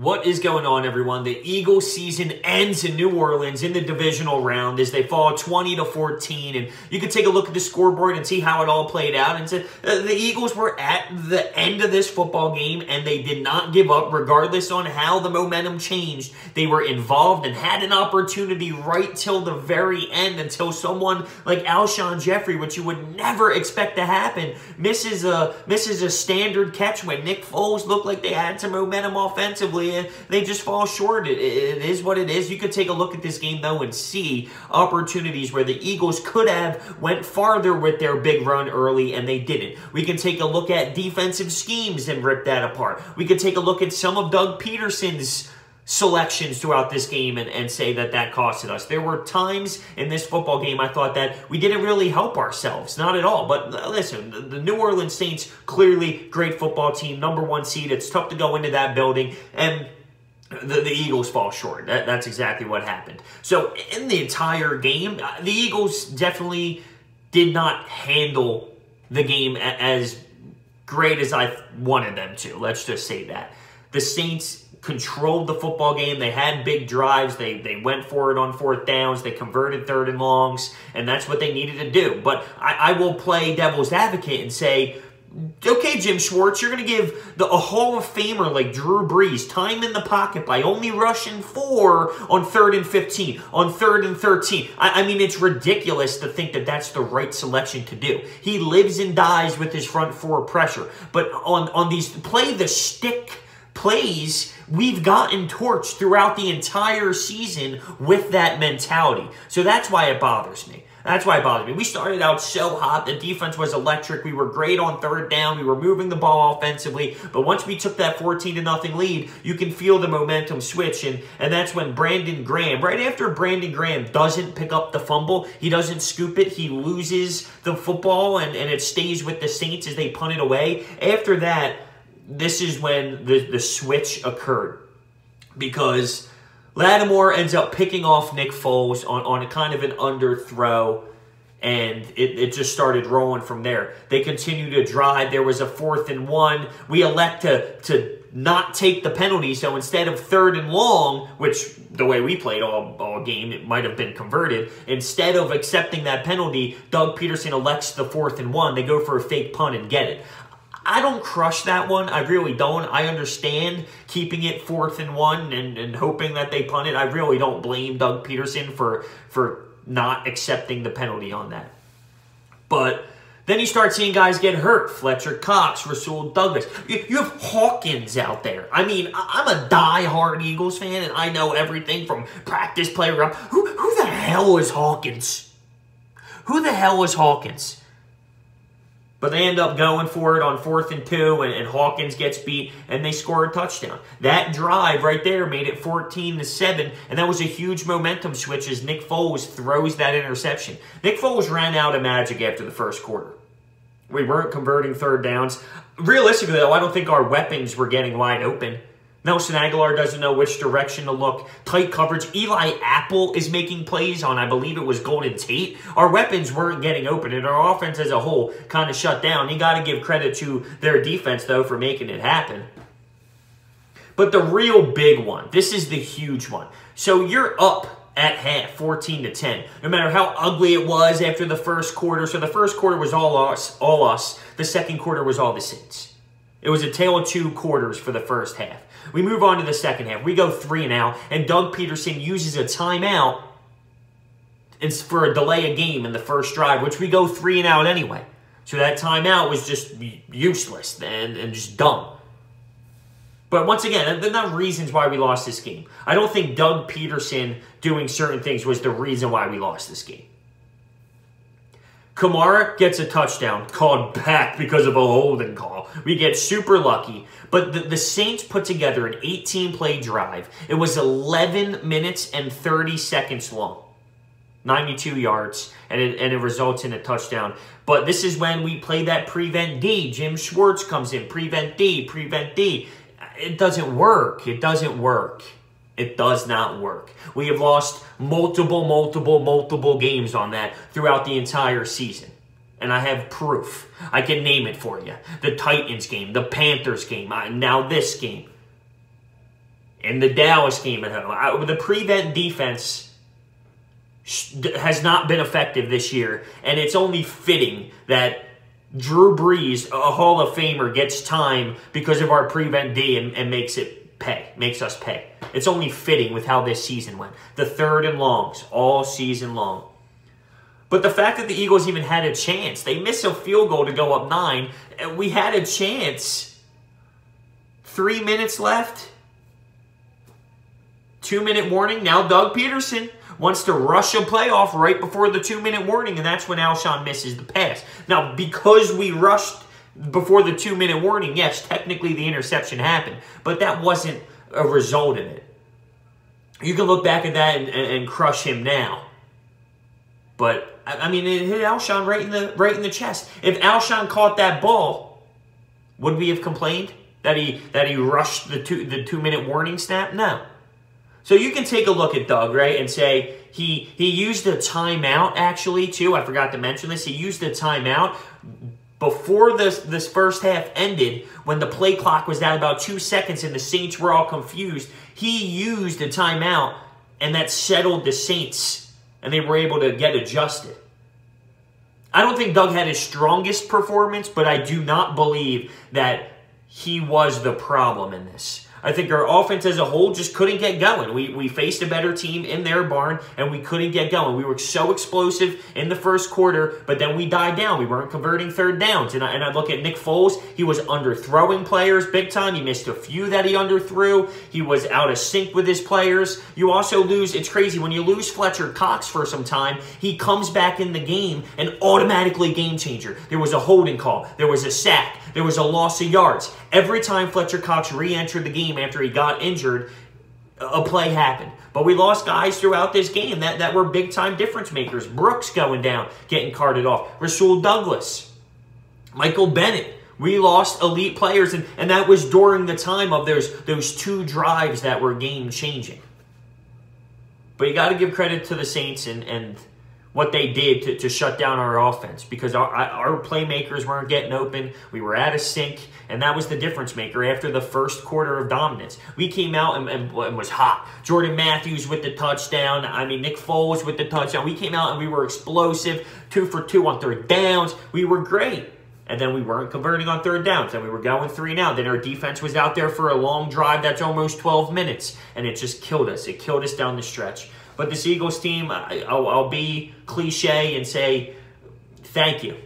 What is going on, everyone? The Eagles season ends in New Orleans in the divisional round as they fall 20-14. And you can take a look at the scoreboard and see how it all played out. And the Eagles were at the end of this football game, and they did not give up regardless on how the momentum changed. They were involved and had an opportunity right till the very end until someone like Alshon Jeffrey, which you would never expect to happen, misses a standard catch when Nick Foles looked like they had some momentum offensively. They just fall short. It is what it is. You could take a look at this game, though, and see opportunities where the Eagles could have went farther with their big run early, and they didn't. We can take a look at defensive schemes and rip that apart. We could take a look at some of Doug Peterson's selections throughout this game and say that costed us. There were times in this football game I thought that we didn't really help ourselves. Not at all. But listen, the New Orleans Saints, clearly great football team, #1 seed. It's tough to go into that building, and the Eagles fall short. That's exactly what happened. So in the entire game, the Eagles definitely did not handle the game as great as I wanted them to. Let's just say that. The Saints controlled the football game. They had big drives. They went for it on 4th downs. They converted 3rd and longs, and that's what they needed to do. But I will play devil's advocate and say, okay, Jim Schwartz, you're going to give a Hall of Famer like Drew Brees time in the pocket by only rushing 4 on 3rd and 15, on 3rd and 13. I mean, it's ridiculous to think that that's the right selection to do. He lives and dies with his front 4 pressure. But on these play the stick plays, we've gotten torched throughout the entire season with that mentality. So that's why it bothers me. That's why it bothers me. We started out so hot. The defense was electric. We were great on 3rd down. We were moving the ball offensively. But once we took that 14-0 lead, you can feel the momentum switch. And that's when Brandon Graham, right after Brandon Graham doesn't pick up the fumble, he doesn't scoop it, he loses the football, and it stays with the Saints as they punt it away. After that, this is when the switch occurred, because Lattimore ends up picking off Nick Foles on a kind of an underthrow, and it just started rolling from there. They continued to drive. There was a 4th and 1. We elect to not take the penalty, so instead of 3rd and long, which the way we played all game, it might have been converted, instead of accepting that penalty, Doug Peterson elects the 4th and 1. They go for a fake punt and get it. I don't crush that one. I really don't. I understand keeping it 4th and 1 and hoping that they punt it. I really don't blame Doug Peterson for not accepting the penalty on that. But then you start seeing guys get hurt. Fletcher Cox, Rasul Douglas. You have Hawkins out there. I mean, I'm a die-hard Eagles fan, and I know everything from practice player up. Who the hell is Hawkins? Who the hell is Hawkins? But they end up going for it on 4th and 2, and Hawkins gets beat, and they score a touchdown. That drive right there made it 14-7, and that was a huge momentum switch as Nick Foles throws that interception. Nick Foles ran out of magic after the first quarter. We weren't converting 3rd downs. Realistically, though, I don't think our weapons were getting wide open. Nelson Aguilar doesn't know which direction to look. Tight coverage. Eli Apple is making plays on, I believe it was Golden Tate. Our weapons weren't getting open, and our offense as a whole kind of shut down. You got to give credit to their defense, though, for making it happen. But the real big one, this is the huge one. So you're up at half, 14-10. No matter how ugly it was after the first quarter. So the first quarter was all us. The second quarter was all the Saints. It was a tale of 2 quarters for the first half. We move on to the second half. We go 3 and out, and Doug Peterson uses a timeout for a delay of game in the first drive, which we go 3 and out anyway. So that timeout was just useless and just dumb. But once again, they're not reasons why we lost this game. I don't think Doug Peterson doing certain things was the reason why we lost this game. Kamara gets a touchdown called back because of a holding call. We get super lucky. But the Saints put together an 18-play drive. It was 11 minutes and 30 seconds long. 92 yards, and it results in a touchdown. But this is when we play that prevent D. Jim Schwartz comes in. Prevent D, prevent D. It doesn't work. It doesn't work. It does not work. We have lost multiple games on that throughout the entire season. And I have proof. I can name it for you. The Titans game, the Panthers game, now this game. in the Dallas game at home. The prevent defense has not been effective this year, and it's only fitting that Drew Brees, a Hall of Famer, gets time because of our prevent D and makes us pay. It's only fitting with how this season went. The 3rd and longs all season long. But the fact that the Eagles even had a chance, they missed a field goal to go up 9, and we had a chance. 3 minutes left. 2-minute warning. Now Doug Peterson wants to rush a playoff right before the 2-minute warning, and that's when Alshon misses the pass. Now, because we rushed before the 2-minute warning, yes, technically the interception happened, but that wasn't a result of it. You can look back at that and crush him now. But, I mean, it hit Alshon right in the chest. If Alshon caught that ball, would we have complained that he rushed the 2-minute warning snap? No. So you can take a look at Doug, right, and say he used a timeout, actually, too. I forgot to mention this. He used a timeout before this first half ended, when the play clock was at about 2 seconds and the Saints were all confused. He used a timeout, and that settled the Saints, and they were able to get adjusted. I don't think Doug had his strongest performance, but I do not believe that he was the problem in this. I think our offense as a whole just couldn't get going. We faced a better team in their barn, and we couldn't get going. We were so explosive in the first quarter, but then we died down. We weren't converting 3rd downs. And I look at Nick Foles. He was underthrowing players big time. He missed a few that he underthrew. He was out of sync with his players. You also lose, it's crazy, when you lose Fletcher Cox for some time, he comes back in the game and automatically game changer. There was a holding call. There was a sack. There was a loss of yards. Every time Fletcher Cox re-entered the game after he got injured, a play happened. But we lost guys throughout this game that were big-time difference makers. Brooks going down, getting carted off. Rasul Douglas. Michael Bennett. We lost elite players, and that was during the time of those 2 drives that were game-changing. But you got to give credit to the Saints and what they did to shut down our offense, because our playmakers weren't getting open. We were out of sync, and that was the difference maker after the first quarter of dominance. We came out and was hot. Jordan Matthews with the touchdown. I mean, Nick Foles with the touchdown. We came out and we were explosive, 2 for 2 on 3rd downs. We were great. And then we weren't converting on 3rd downs, and we were going 3 and out. Then our defense was out there for a long drive that's almost 12 minutes, and it just killed us. It killed us down the stretch. But this Eagles team, I'll be cliche and say thank you.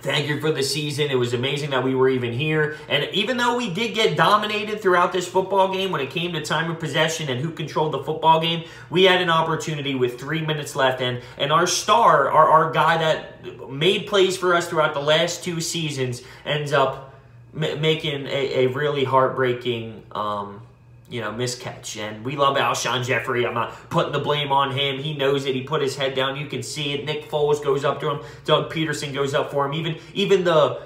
Thank you for the season. It was amazing that we were even here. And even though we did get dominated throughout this football game, when it came to time of possession and who controlled the football game, we had an opportunity with 3 minutes left. And our star, our guy that made plays for us throughout the last 2 seasons, ends up making a really heartbreaking miscatch. And we love Alshon Jeffrey. I'm not putting the blame on him. He knows it. He put his head down. You can see it. Nick Foles goes up to him. Doug Peterson goes up for him. Even the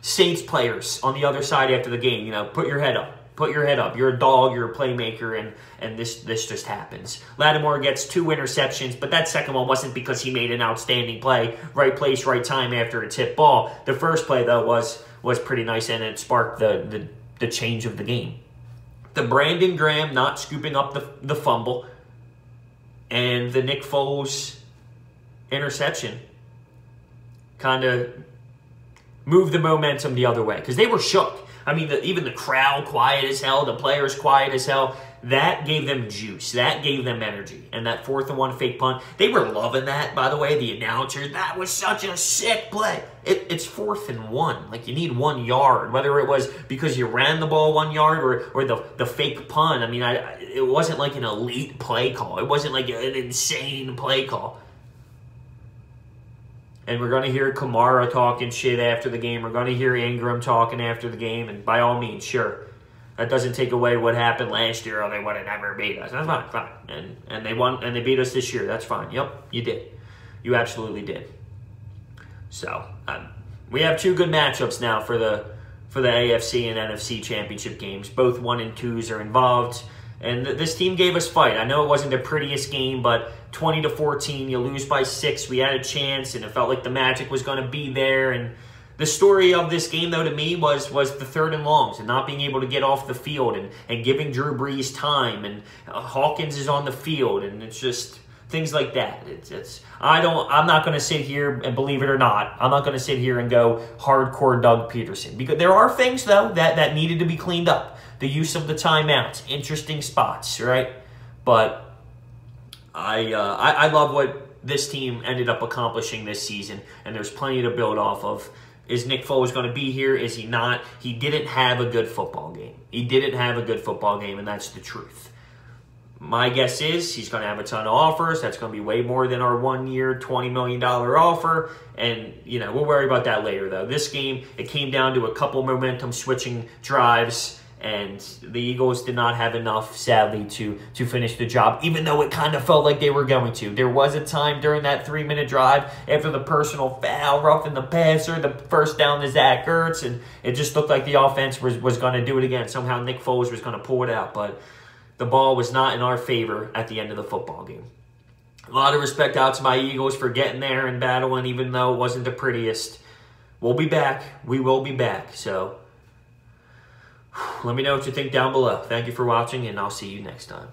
Saints players on the other side after the game, put your head up. Put your head up. You're a dog. You're a playmaker, and this just happens. Lattimore gets 2 interceptions, but that second one wasn't because he made an outstanding play. Right place, right time after a tip ball. The first play, though, was pretty nice, and it sparked the change of the game. The Brandon Graham not scooping up the fumble, and the Nick Foles interception kind of moved the momentum the other way, because they were shook. I mean, even the crowd quiet as hell, the players quiet as hell. That gave them juice. That gave them energy. And that 4th and 1 fake punt, they were loving that, by the way, the announcers. That was such a sick play. It's 4th and 1. Like, you need 1 yard, whether it was because you ran the ball 1 yard or the fake punt. I mean, it wasn't like an elite play call. It wasn't like an insane play call. And we're going to hear Kamara talking shit after the game. We're going to hear Ingram talking after the game. And by all means, sure. That doesn't take away what happened last year. Oh, they would have never beat us. That's fine. And they won, and they beat us this year. That's fine. Yep, you did. You absolutely did. So, we have 2 good matchups now for the AFC and NFC championship games. Both 1 and 2s are involved. And this team gave us fight. I know it wasn't the prettiest game, but 20-14, you lose by 6. We had a chance, and it felt like the magic was going to be there. And The story of this game, though, to me, was the 3rd and longs and not being able to get off the field and giving Drew Brees time. And Hawkins is on the field, and it's just things like that. I'm not going to sit here and, believe it or not, I'm not going to sit here and go hardcore Doug Peterson. Because there are things, though, that needed to be cleaned up. The use of the timeouts, interesting spots, right? But I love what this team ended up accomplishing this season, and there's plenty to build off of. Is Nick Foles going to be here? Is he not? He didn't have a good football game. He didn't have a good football game, and that's the truth. My guess is he's going to have a ton of offers. That's going to be way more than our 1-year, $20 million offer. And, we'll worry about that later, though. This game, it came down to a couple momentum switching drives, and the Eagles did not have enough, sadly, to finish the job, even though it kind of felt like they were going to. There was a time during that 3-minute drive after the personal foul, roughing the passer, the first down to Zach Ertz, and it just looked like the offense was going to do it again. Somehow Nick Foles was going to pull it out, but the ball was not in our favor at the end of the football game. A lot of respect out to my Eagles for getting there and battling, even though it wasn't the prettiest. We'll be back. We will be back. So let me know what you think down below. Thank you for watching, and I'll see you next time.